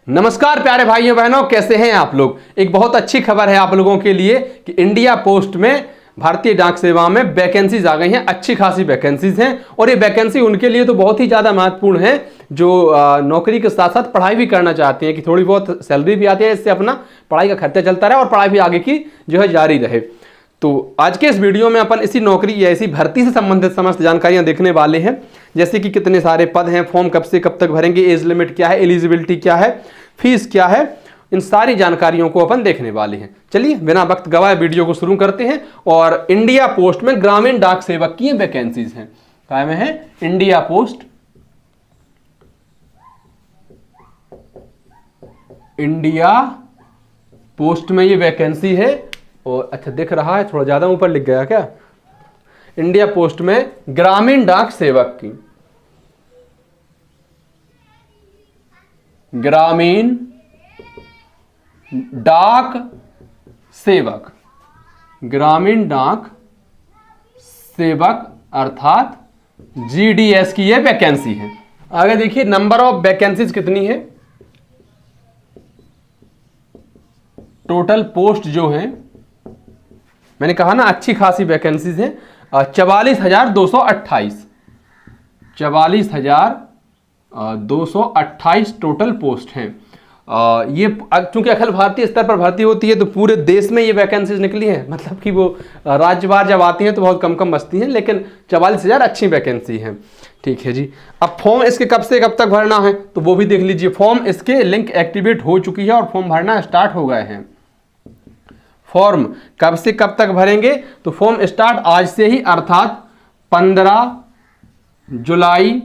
नमस्कार प्यारे भाइयों बहनों, कैसे हैं आप लोग। एक बहुत अच्छी खबर है आप लोगों के लिए कि इंडिया पोस्ट में भारतीय डाक सेवा में वैकेंसीज आ गई हैं। अच्छी खासी वैकेंसीज हैं और ये वैकेंसी उनके लिए तो बहुत ही ज़्यादा महत्वपूर्ण है जो नौकरी के साथ साथ पढ़ाई भी करना चाहते हैं कि थोड़ी बहुत सैलरी भी आती है, इससे अपना पढ़ाई का खर्चा चलता रहे और पढ़ाई भी आगे की जो है जारी रहे। तो आज के इस वीडियो में अपन इसी नौकरी या इसी भर्ती से संबंधित समस्त जानकारियां देखने वाले हैं, जैसे कि कितने सारे पद हैं, फॉर्म कब से कब तक भरेंगे, एज लिमिट क्या है, एलिजिबिलिटी क्या है, फीस क्या है, इन सारी जानकारियों को अपन देखने वाले हैं। चलिए बिना वक्त गवाए वीडियो को शुरू करते हैं। और इंडिया पोस्ट में ग्रामीण डाक सेवक की वैकेंसीज हैं। क्या में है? इंडिया पोस्ट, इंडिया पोस्ट में ये वैकेंसी है। और अच्छा दिख रहा है, थोड़ा ज्यादा ऊपर लिख गया क्या? इंडिया पोस्ट में ग्रामीण डाक सेवक की, ग्रामीण डाक सेवक, ग्रामीण डाक सेवक अर्थात जीडीएस की यह वैकेंसी है। आगे देखिए नंबर ऑफ वैकेंसीज कितनी है। टोटल पोस्ट जो है, मैंने कहा ना अच्छी खासी वैकेंसीज हैं। 44,228 44,228 टोटल पोस्ट हैं। ये चूंकि अखिल भारतीय स्तर पर भर्ती होती है तो पूरे देश में ये वैकेंसीज निकली है, मतलब कि वो राज्यवार जब आती हैं तो बहुत कम कम बचती हैं, लेकिन 44,000 अच्छी वैकेंसी है। ठीक है जी। अब फॉर्म इसके कब से कब तक भरना है तो वो भी देख लीजिए। फॉर्म इसके लिंक एक्टिवेट हो चुकी है और फॉर्म भरना स्टार्ट हो गए हैं। फॉर्म कब से कब तक भरेंगे तो फॉर्म स्टार्ट आज से ही, अर्थात 15 जुलाई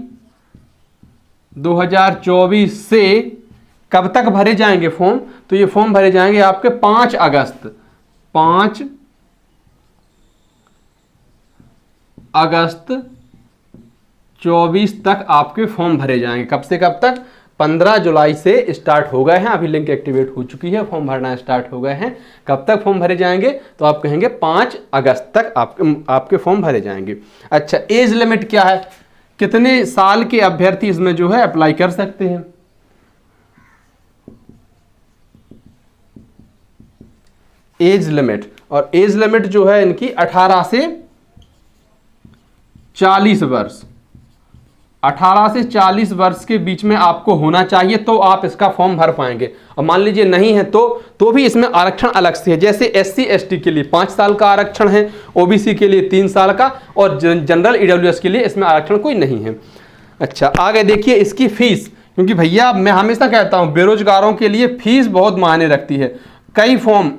2024 से कब तक भरे जाएंगे फॉर्म, तो ये फॉर्म भरे जाएंगे आपके 5 अगस्त 24 तक आपके फॉर्म भरे जाएंगे। कब से कब तक? 15 जुलाई से स्टार्ट हो गए हैं, अभी लिंक एक्टिवेट हो चुकी है, फॉर्म भरना स्टार्ट हो गए हैं। कब तक फॉर्म भरे जाएंगे तो आप कहेंगे 5 अगस्त तक आपके फॉर्म भरे जाएंगे। अच्छा, एज लिमिट क्या है, कितने साल के अभ्यर्थी इसमें जो है अप्लाई कर सकते हैं? एज लिमिट, और एज लिमिट जो है इनकी 18 से 40 वर्ष, 18 से 40 वर्ष के बीच में आपको होना चाहिए तो आप इसका फॉर्म भर पाएंगे। और मान लीजिए नहीं है तो भी इसमें आरक्षण अलग से है। जैसे SC ST के लिए 5 साल का आरक्षण है, OBC के लिए 3 साल का, और जनरल EWS के लिए इसमें आरक्षण कोई नहीं है। अच्छा, आगे देखिए इसकी फीस, क्योंकि भैया मैं हमेशा कहता हूं बेरोजगारों के लिए फीस बहुत मायने रखती है। कई फॉर्म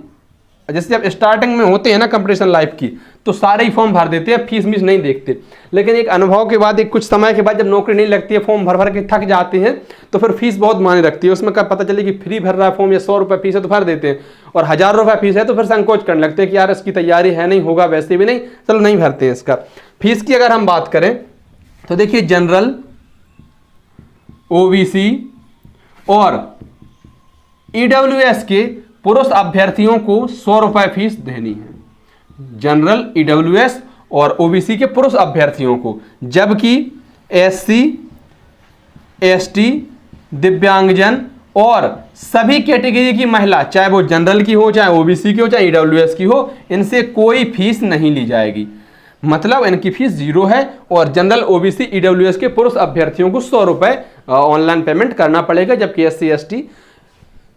जैसे जब स्टार्टिंग में होते हैं ना कंपटीशन लाइफ की, तो सारे ही फॉर्म भर देते हैं, फीस मीस नहीं देखते। लेकिन एक अनुभव के बाद, एक कुछ समय के बाद जब नौकरी नहीं लगती है, फॉर्म भर भर के थक जाते हैं, तो फिर फीस बहुत मायने रखती है। उसमें कब पता चले कि फ्री भर रहा है फॉर्म या 100 रुपये फीस है तो भर देते हैं, और 1000 रुपये फीस है तो फिर संकोच करने लगते हैं कि यार इसकी तैयारी है नहीं, होगा वैसे भी नहीं, चलो नहीं भरते हैं इसका। फीस की अगर हम बात करें तो देखिए जनरल, OBC और EWS के पुरुष अभ्यर्थियों को 100 रुपये फीस देनी है, जनरल, EWS और OBC के पुरुष अभ्यर्थियों को। जबकि SC ST, दिव्यांगजन और सभी कैटेगरी की महिला, चाहे वो जनरल की हो, चाहे OBC की हो, चाहे EWS की हो, इनसे कोई फीस नहीं ली जाएगी। मतलब इनकी फीस 0 है। और जनरल, OBC, EWS के पुरुष अभ्यर्थियों को 100 रुपये ऑनलाइन पेमेंट करना पड़ेगा, जबकि SC ST,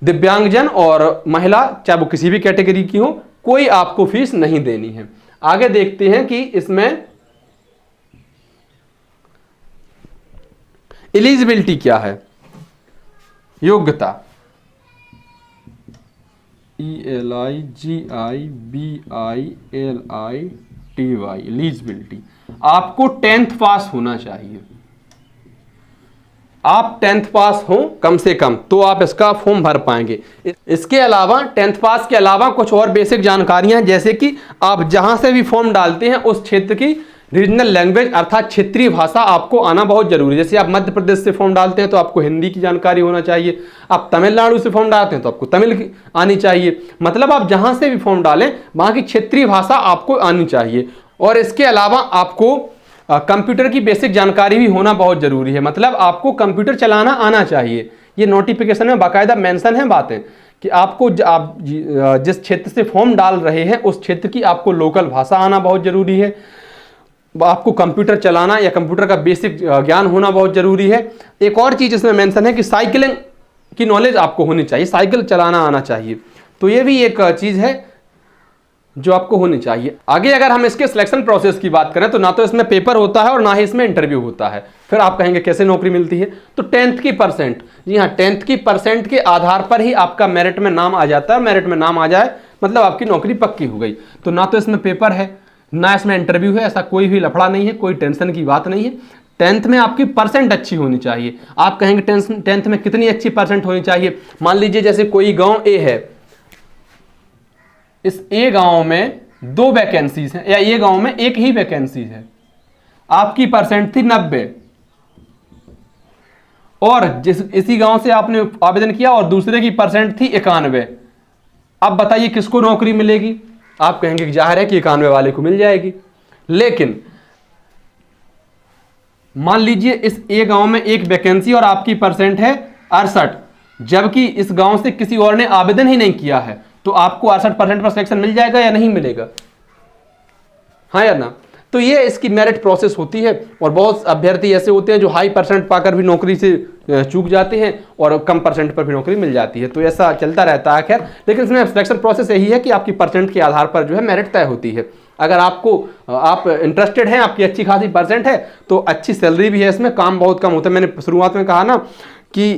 दिव्यांगजन और महिला, चाहे वो किसी भी कैटेगरी की हो, कोई आपको फीस नहीं देनी है। आगे देखते हैं कि इसमें एलिजिबिलिटी क्या है, योग्यता, ELIGIBILITY, एलिजिबिलिटी। आपको 10th पास होना चाहिए। आप 10th पास हो कम से कम तो आप इसका फॉर्म भर पाएंगे। इसके अलावा 10th पास के अलावा कुछ और बेसिक जानकारियां, जैसे कि आप जहां से भी फॉर्म डालते हैं उस क्षेत्र की रीजनल लैंग्वेज अर्थात क्षेत्रीय भाषा आपको आना बहुत जरूरी है। जैसे आप मध्य प्रदेश से फॉर्म डालते हैं तो आपको हिंदी की जानकारी होना चाहिए, आप तमिलनाडु से फॉर्म डालते हैं तो आपको तमिल की आनी चाहिए। मतलब आप जहां से भी फॉर्म डालें वहां की क्षेत्रीय भाषा आपको आनी चाहिए। और इसके अलावा आपको कंप्यूटर की बेसिक जानकारी भी होना बहुत जरूरी है। मतलब आपको कंप्यूटर चलाना आना चाहिए। ये नोटिफिकेशन में बाकायदा मेंशन है बातें कि आपको आप जिस क्षेत्र से फॉर्म डाल रहे हैं उस क्षेत्र की आपको लोकल भाषा आना बहुत ज़रूरी है, आपको कंप्यूटर चलाना या कंप्यूटर का बेसिक ज्ञान होना बहुत ज़रूरी है। एक और चीज़ इसमें मेंशन है कि साइकिलिंग की नॉलेज आपको होनी चाहिए, साइकिल चलाना आना चाहिए। तो ये भी एक चीज़ है जो आपको होनी चाहिए। आगे अगर हम इसके सिलेक्शन प्रोसेस की बात करें तो ना तो इसमें पेपर होता है और ना ही इसमें इंटरव्यू होता है। फिर आप कहेंगे कैसे नौकरी मिलती है, तो 10th की परसेंट, जी हाँ 10th की परसेंट के आधार पर ही आपका मेरिट में नाम आ जाता है। मेरिट में नाम आ जाए मतलब आपकी नौकरी पक्की हो गई। तो ना तो इसमें पेपर है ना इसमें इंटरव्यू है, ऐसा कोई भी लफड़ा नहीं है, कोई टेंशन की बात नहीं है। 10th में आपकी परसेंट अच्छी होनी चाहिए। आप कहेंगे 10th में कितनी अच्छी परसेंट होनी चाहिए। मान लीजिए जैसे कोई गाँव ए है, इस ए गांव में 2 वैकेंसीज हैं या ये गांव में एक ही वैकेंसी है, आपकी परसेंट थी 90 और इसी गांव से आपने आवेदन किया और दूसरे की परसेंट थी 91। अब बताइए किसको नौकरी मिलेगी। आप कहेंगे कि जाहिर है कि 91 वाले को मिल जाएगी। लेकिन मान लीजिए इस ए गांव में एक वैकेंसी और आपकी परसेंट है 68, जबकि इस गांव से किसी और ने आवेदन ही नहीं किया है, तो आपको 68% पर सिलेक्शन मिल जाएगा या नहीं मिलेगा, हाँ या ना। तो ये इसकी मेरिट प्रोसेस होती है और बहुत अभ्यर्थी ऐसे होते हैं जो हाई परसेंट पाकर भी नौकरी से चूक जाते हैं और कम परसेंट पर भी नौकरी मिल जाती है। तो ऐसा चलता रहता है। खैर, लेकिन इसमें सिलेक्शन प्रोसेस यही है कि आपकी परसेंट के आधार पर जो है मेरिट तय होती है। अगर आप इंटरेस्टेड हैं, आपकी अच्छी खासी परसेंट है, तो अच्छी सैलरी भी है, इसमें काम बहुत कम होता है। मैंने शुरुआत में कहा ना कि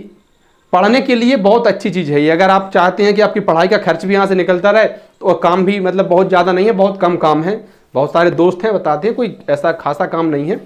पढ़ने के लिए बहुत अच्छी चीज़ है ये। अगर आप चाहते हैं कि आपकी पढ़ाई का खर्च भी यहाँ से निकलता रहे तो काम भी मतलब बहुत ज़्यादा नहीं है, बहुत कम काम है। बहुत सारे दोस्त हैं बताते हैं कोई ऐसा खासा काम नहीं है,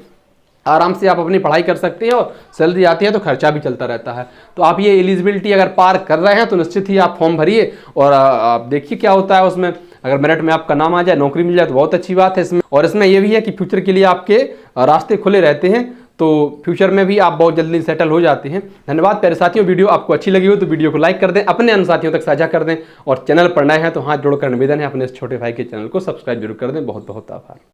आराम से आप अपनी पढ़ाई कर सकते हैं और सैलरी आती है तो खर्चा भी चलता रहता है। तो आप ये एलिजिबिलिटी अगर पार कर रहे हैं तो निश्चित ही आप फॉर्म भरिए और आप देखिए क्या होता है उसमें। अगर मेरिट में आपका नाम आ जाए, नौकरी मिल जाए तो बहुत अच्छी बात है इसमें। और इसमें यह भी है कि फ्यूचर के लिए आपके रास्ते खुले रहते हैं, तो फ्यूचर में भी आप बहुत जल्दी सेटल हो जाते हैं। धन्यवाद प्यारे साथियों। वीडियो आपको अच्छी लगी हो तो वीडियो को लाइक कर दें, अपने अन्य साथियों तक साझा कर दें और चैनल पर नए हैं तो हाथ जोड़कर निवेदन है अपने इस छोटे भाई के चैनल को सब्सक्राइब जरूर कर दें। बहुत बहुत आभार।